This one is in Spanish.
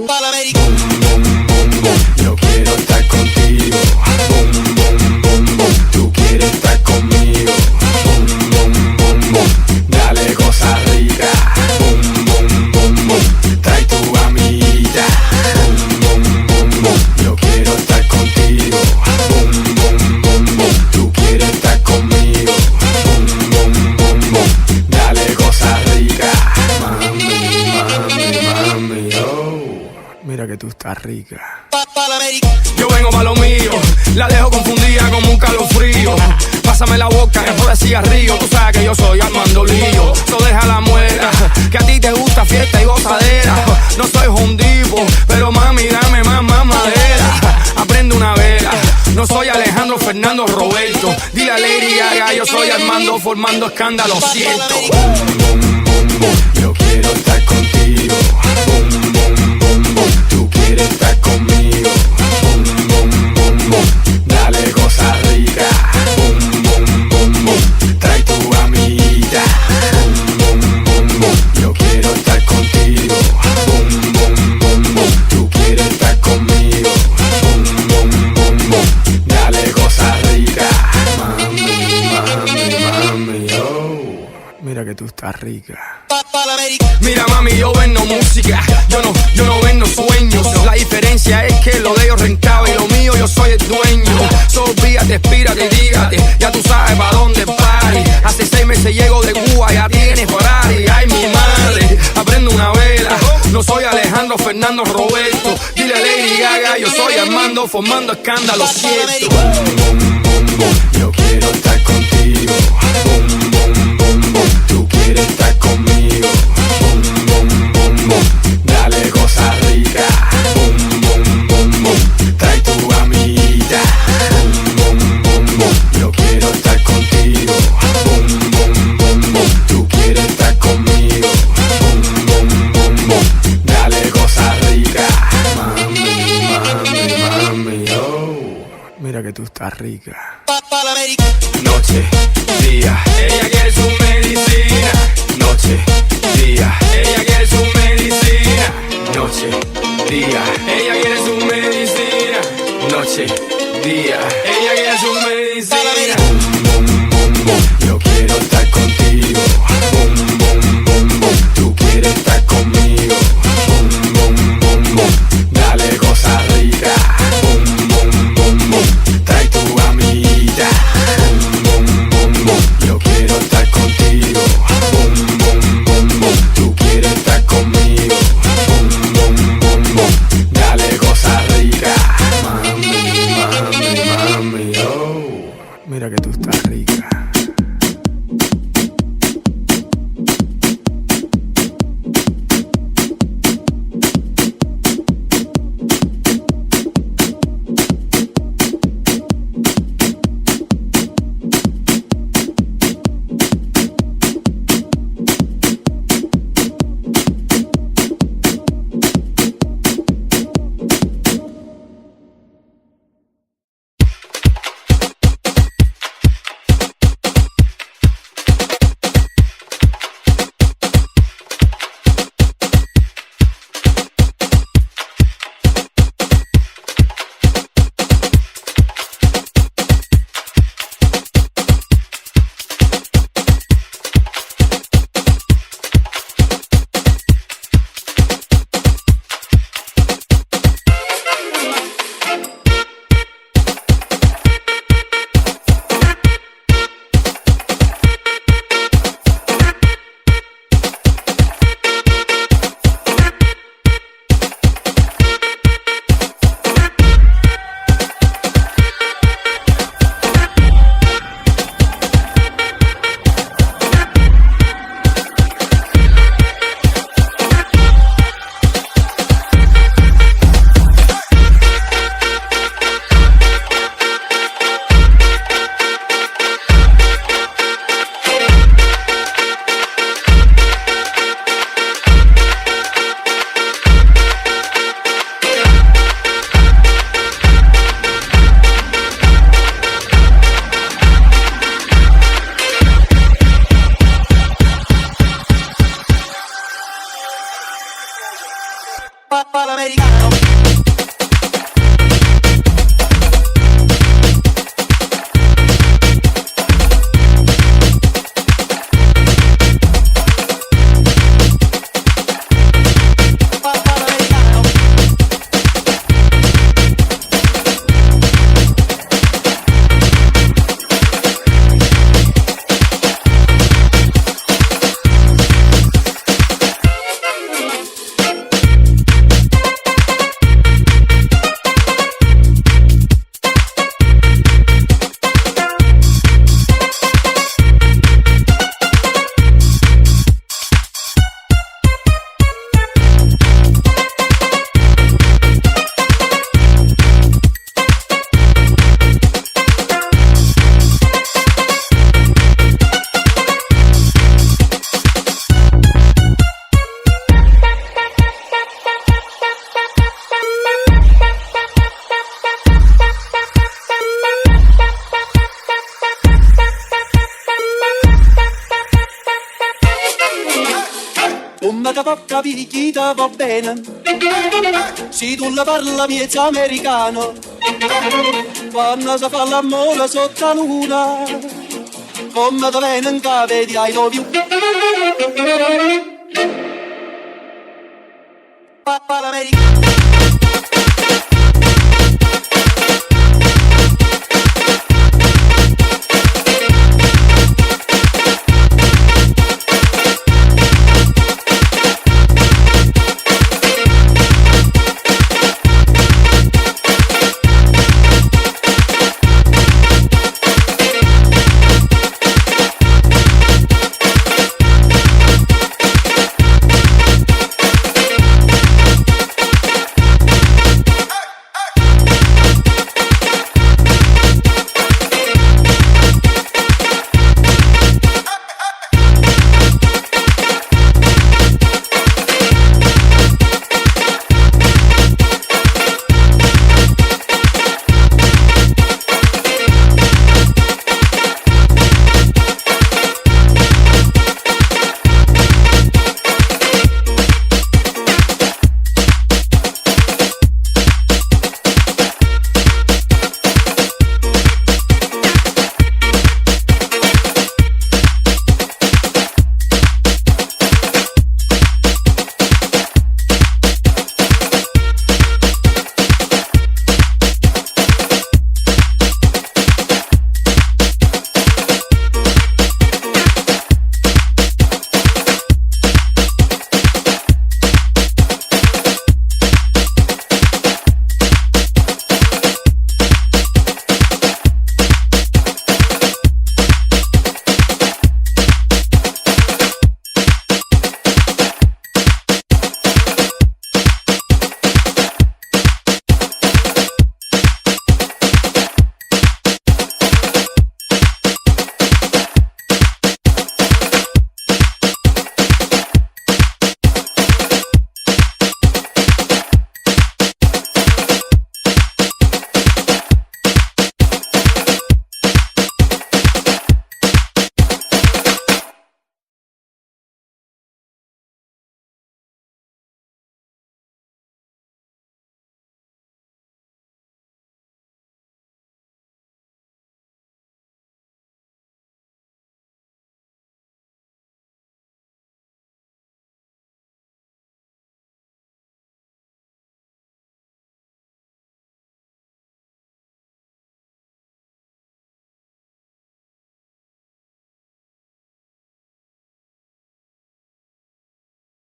Boom, boom, boom, boom. Yo quiero estar contigo. Boom, boom, boom, boom. Tú quieres estar conmigo. Boom, boom, boom, boom. Dale cosa rica. Boom, boom, boom, boom. Trae tu amiguita. Boom, boom, boom, boom. Yo quiero estar contigo. Boom, boom, boom, boom. Tú quieres estar conmigo. Boom, boom, boom, boom. Dale cosa rica. Mami, oh. Mira que tú estás rica. Yo vengo pa' lo mío, la dejo confundida como un calofrío. Pásame la boca, que de cigarrillo. Tú sabes que yo soy Armando Lío. So deja la muela, que a ti te gusta fiesta y gozadera. No soy hondipo, pero mami dame más madera. Aprende una vela, no soy Alejandro Fernando Roberto. Dile a Lady Gaga, yo soy Armando formando escándalo, siento. Boom, boom, boom, boom. Yo quiero estar contigo. Boom, boom, boom, boom. Tú quieres estar conmigo. Boom, boom, boom, boom. Dale cosa rica. Boom, boom, boom, boom. Trae tu amiguita. Boom, boom, boom, boom. Yo quiero estar contigo. Boom, boom, boom, boom. Tú quieres estar conmigo. Boom, boom, boom, boom. Dale cosa rica. Mami, oh. Mira que tú estás rica. Mira mami, yo vendo música, yo no vendo sueños. La diferencia es que lo de ellos rentaba y lo mío yo soy el dueño. Olvídate, espírate y dígate, ya tú sabes pa' dónde party. Hace 6 meses llego de Cuba, ya tienes Ferrari. Ay mi madre, aprendo una vela. No soy Alejandro Fernando Roberto. Dile a Lady Gaga, yo soy Armando formando escándalo, cierto. Boom, boom, boom, boom. Yo quiero estar contigo. Boom, boom, boom, boom. Tú quieres estar conmigo. Boom, boom, boom, boom. Dale cosa rica. Boom, boom, boom, boom. Trae tu amiguita. Boom, boom, boom, boom. Yo quiero estar contigo. Boom, boom, boom, boom. Tú quieres estar conmigo. Boom, boom, boom, boom. Dale cosa rica. Mami, oh. Mira que tú estás rica. Noche, día, Ella quiere su medicina. noche, día, Ella quiere su medicina. noche, día, Ella quiere su medicina. noche, día. Ella quiere su medicina. Boom, boom, boom, boom. Yo quiero estar contigo. Boom, boom, boom, boom. Tú quieres estar conmigo. Boom, boom, boom, boom. Dale cosa rica. Boom, boom, boom, boom. Trae tu amiguita. Boom, boom, boom, boom. Yo quiero estar contigo. Boom, boom, boom, boom. Tú quieres estar conmigo. Boom, boom, boom, boom. Dale cosa rica. Mami, oh. Mira que tú estás rica. Papà l'americano. Picchita va bene, se tu la parla miezza americano, quando si fa l'amore sotto la luna, come da bene in cave di I love you. Papà l'americano.